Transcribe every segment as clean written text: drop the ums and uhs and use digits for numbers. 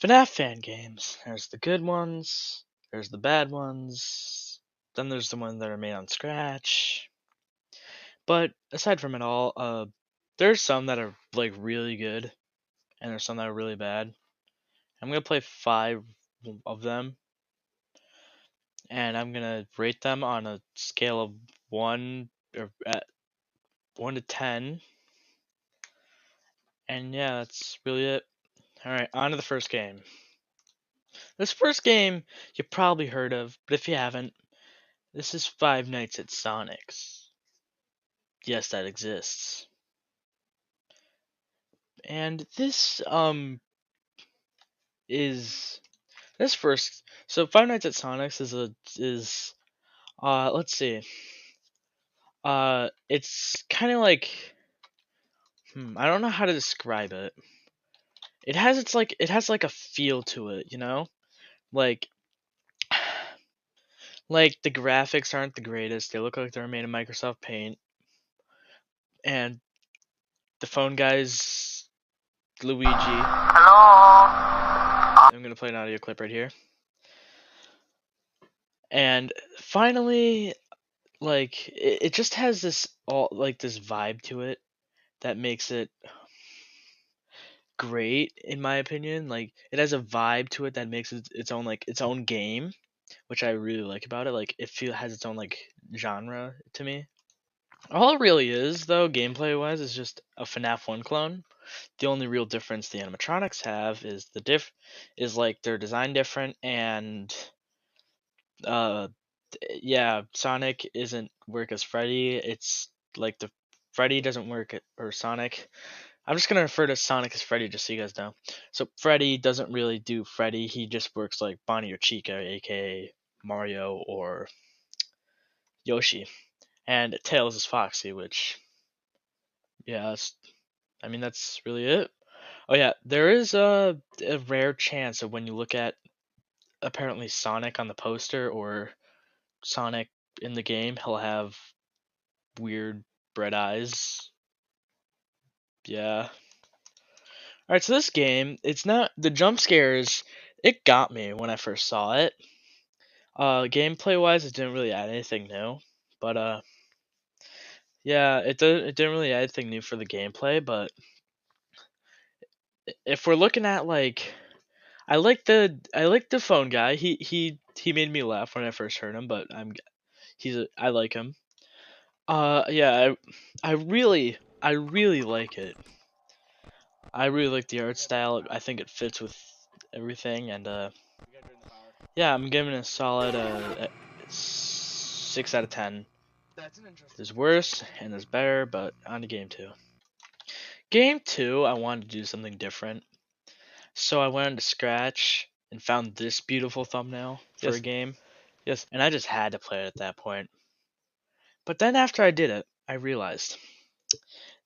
FNAF Fan Games. There's the good ones, there's the bad ones, then there's the ones that are made on Scratch. But aside from it all, there's some that are like really good, and there's some that are really bad. I'm gonna play 5 of them, and I'm gonna rate them on a scale of 1 or at 1 to 10. And yeah, that's really it. Alright, on to the first game. This first game you probably heard of, but if you haven't, this is Five Nights at Sonic's. Yes, that exists. And this is this first so Five Nights at Sonic's is let's see. It's kind of like I don't know how to describe it. It has like a feel to it, you know? Like like the graphics aren't the greatest. They look like they're made in Microsoft Paint. And the phone guy's Luigi. Hello. I'm gonna play an audio clip right here. And finally, like it just has this this vibe to it that makes it great in my opinion. Like it has a vibe to it that makes it its own game, which I really like about it. Like it has its own like genre to me. All it really is though, gameplay wise, is just a FNAF 1 clone. The only real difference the animatronics have is like they're designed different, and uh yeah, Sonic isn't work as Freddy. It's like the Freddy doesn't work or Sonic. I'm just gonna refer to Sonic as Freddy just so you guys know. So Freddy doesn't really do Freddy. He just works like Bonnie or Chica, aka Mario or Yoshi. And Tails is Foxy, which yeah, that's really it. Oh yeah, there is a rare chance of when you look at apparently Sonic on the poster or Sonic in the game, he'll have weird red eyes. Yeah. Alright, so this game, it's not the jump scares, it got me when I first saw it. Gameplay wise it didn't really add anything new. But yeah, it didn't really add anything new for the gameplay, but if we're looking at like I like the phone guy. He made me laugh when I first heard him, but I like him. Yeah, I really like it. I really like the art style. I think it fits with everything, and yeah, I'm giving it a solid 6 out of 10. There's worse and there's better, but on to game 2. Game 2, I wanted to do something different, so I went into Scratch and found this beautiful thumbnail for a game. Yes. And I just had to play it at that point. But then after I did it, I realized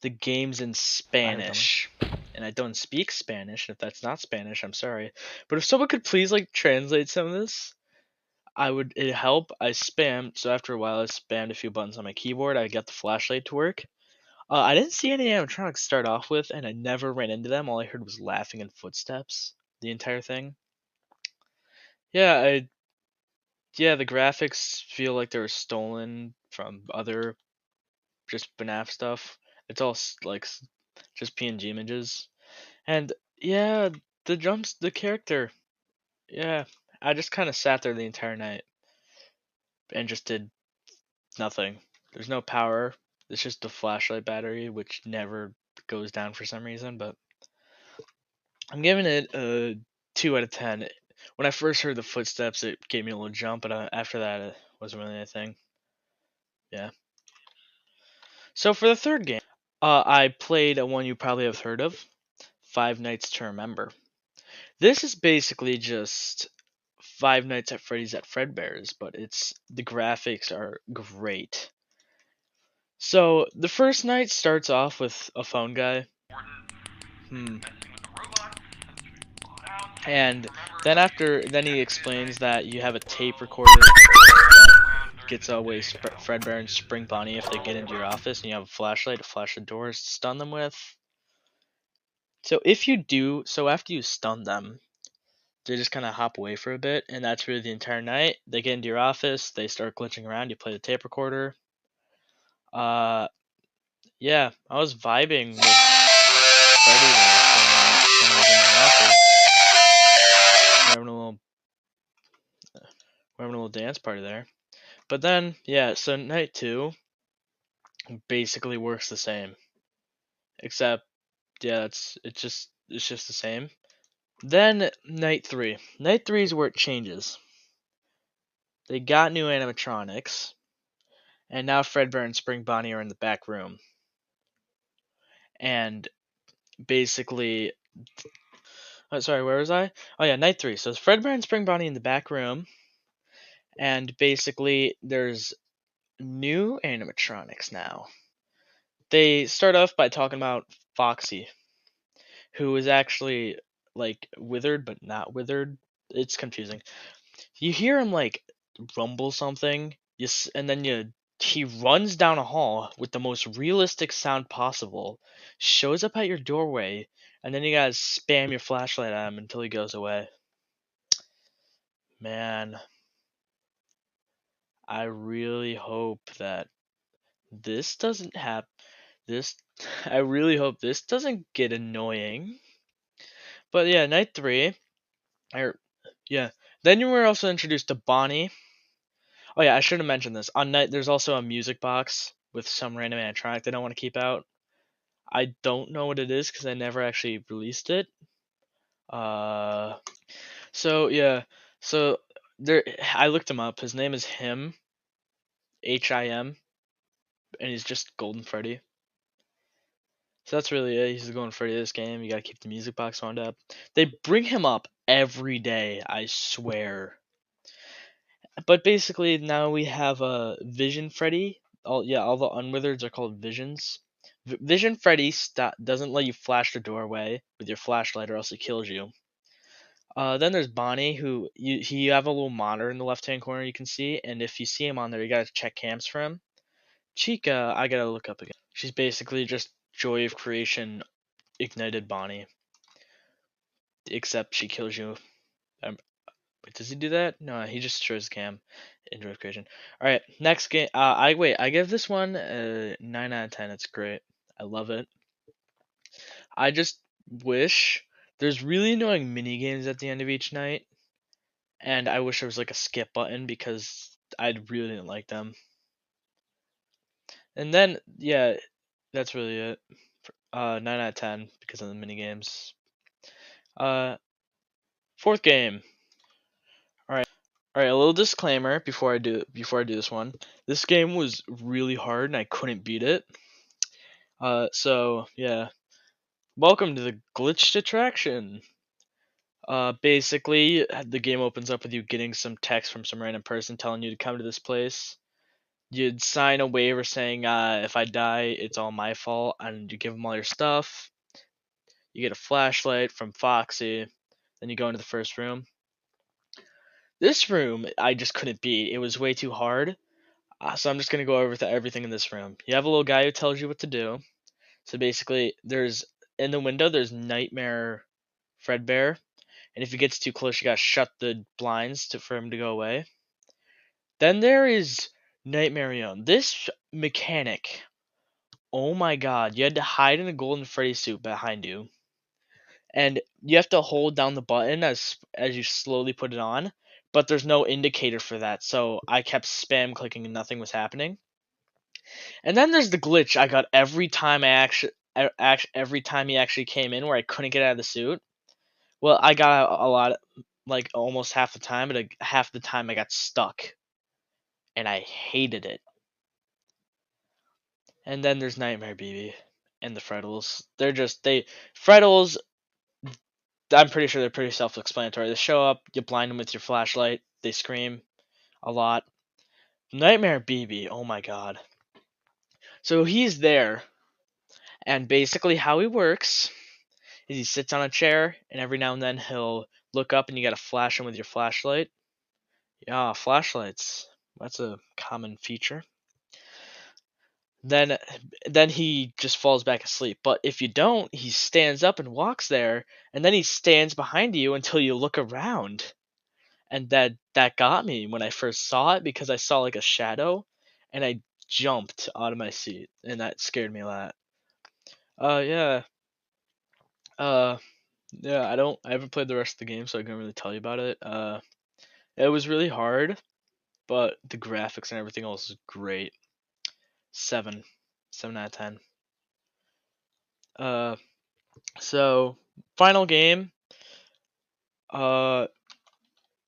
the game's in Spanish. And I don't speak Spanish. If that's not Spanish, I'm sorry. But if someone could please like translate some of this, it'd help. I spammed, so after a while I spammed a few buttons on my keyboard. I got the flashlight to work. I didn't see any animatronics start off with, and I never ran into them. All I heard was laughing and footsteps the entire thing. Yeah, the graphics feel like they were stolen from other just FNAF stuff. It's all like just PNG images, and yeah, the character, yeah, I just kind of sat there the entire night and just did nothing. There's no power. It's just a flashlight battery, which never goes down for some reason. But I'm giving it a 2 out of 10. When I first heard the footsteps, it gave me a little jump, but after that, it wasn't really anything. Yeah. So for the third game, I played a one you probably have heard of, Five Nights to Remember. This is basically just Five Nights at Freddy's at Fredbear's, but the graphics are great. So the first night starts off with a phone guy. And then he explains that you have a tape recorder that gets away Fredbear and Spring Bonnie if they get into your office, and you have a flashlight to flash the doors to stun them with. So after you stun them, they just kind of hop away for a bit, and that's really the entire night. They get into your office, they start glitching around. You play the tape recorder. Uh, yeah, I was vibing with Freddy there for a minute when I was in my office. We're having a little dance party there. But then, yeah, so night two basically works the same, except yeah, it's just the same. Then night three. Night three is where it changes. They got new animatronics, and now Fredbear and Spring Bonnie are in the back room. And basically, oh, sorry, where was I? Oh yeah, night three. So it's Fredbear and Spring Bonnie in the back room, and basically there's new animatronics now. They start off by talking about Foxy, who is actually like withered but not withered. It's confusing. You hear him like rumble something, and then he runs down a hall with the most realistic sound possible, shows up at your doorway, and then you gotta spam your flashlight at him until he goes away. Man, I really hope that this doesn't happen. This, I really hope this doesn't get annoying. But yeah, night three. I, yeah. Then you were also introduced to Bonnie. Oh yeah, I should have mentioned this. On night, there's also a music box with some random animatronic they don't want to keep out. I don't know what it is because I never actually released it. Uh, so yeah, so there, I looked him up. His name is Him, and he's just Golden Freddy. So that's really it. He's the Golden Freddy of this game. You gotta keep the music box wound up. They bring him up every day, I swear. But basically now we have a Vision Freddy. All the Unwithereds are called Visions. Vision Freddy doesn't let you flash the doorway with your flashlight or else he kills you. Then there's Bonnie, who you have a little monitor in the left hand corner you can see, and if you see him on there, you gotta check cams for him. Chica, I gotta look up again. She's basically just Joy of Creation ignited Bonnie, except she kills you. Wait, does he do that? No, he just shows cam in Joy of Creation. All right, next game. I give this one a 9 out of 10. It's great. I love it. I just wish there's really annoying mini games at the end of each night, and I wish there was like a skip button because I really didn't like them. And then yeah, that's really it. 9 out of 10 because of the mini games. Uh, fourth game. All right, a little disclaimer before I do this one. This game was really hard and I couldn't beat it. So yeah, welcome to the glitched attraction. Basically, the game opens up with you getting some text from some random person telling you to come to this place. You'd sign a waiver saying, if I die, it's all my fault, and you give them all your stuff. You get a flashlight from Foxy. Then you go into the first room. This room, I just couldn't beat. It was way too hard. So I'm just gonna go over everything in this room. You have a little guy who tells you what to do. So basically, there's in the window there's Nightmare Fredbear, and if he gets too close, you gotta shut the blinds for him to go away. Then there is Nightmare Young. This mechanic, oh my god, you had to hide in a Golden Freddy suit behind you, and you have to hold down the button as you slowly put it on. But there's no indicator for that, so I kept spam clicking and nothing was happening. And then there's the glitch I got every time every time he actually came in where I couldn't get out of the suit. Well, I got a lot, like almost half the time, but half the time I got stuck, and I hated it. And then there's Nightmare BB and the Freddles. Freddles. I'm pretty sure they're pretty self-explanatory. They show up, you blind them with your flashlight, they scream a lot. Nightmare BB, oh my god. So he's there, and basically how he works is he sits on a chair, and every now and then he'll look up, and you gotta flash him with your flashlight. Yeah, flashlights. That's a common feature. then then he just falls back asleep. But if you don't, he stands up and walks there, and then he stands behind you until you look around. And that got me when I first saw it because I saw like a shadow, and I jumped out of my seat, and that scared me a lot. Yeah. Uh, yeah. I haven't played the rest of the game, so I can't really tell you about it. It was really hard, but the graphics and everything else is great. 7, 7 out of 10. Uh, so final game. Uh,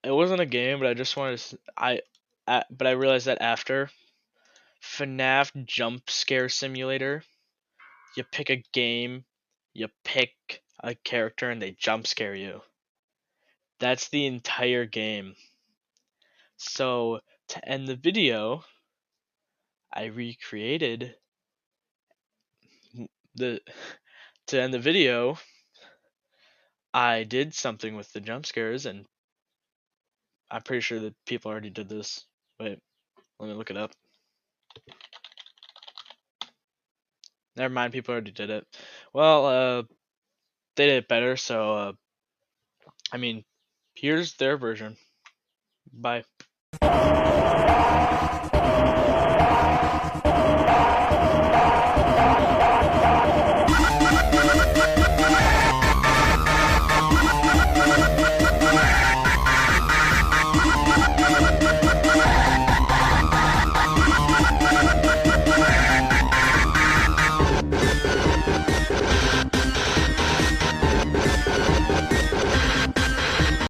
it wasn't a game, but I just wanted to. But I realized that after FNAF Jump Scare Simulator, you pick a game, you pick a character, and they jump scare you. That's the entire game. So to end the video, I recreated the. To end the video, I did something with the jump scares, and I'm pretty sure that people already did this. Wait, let me look it up. Never mind, people already did it. Well, they did it better, so I mean, here's their version. Bye.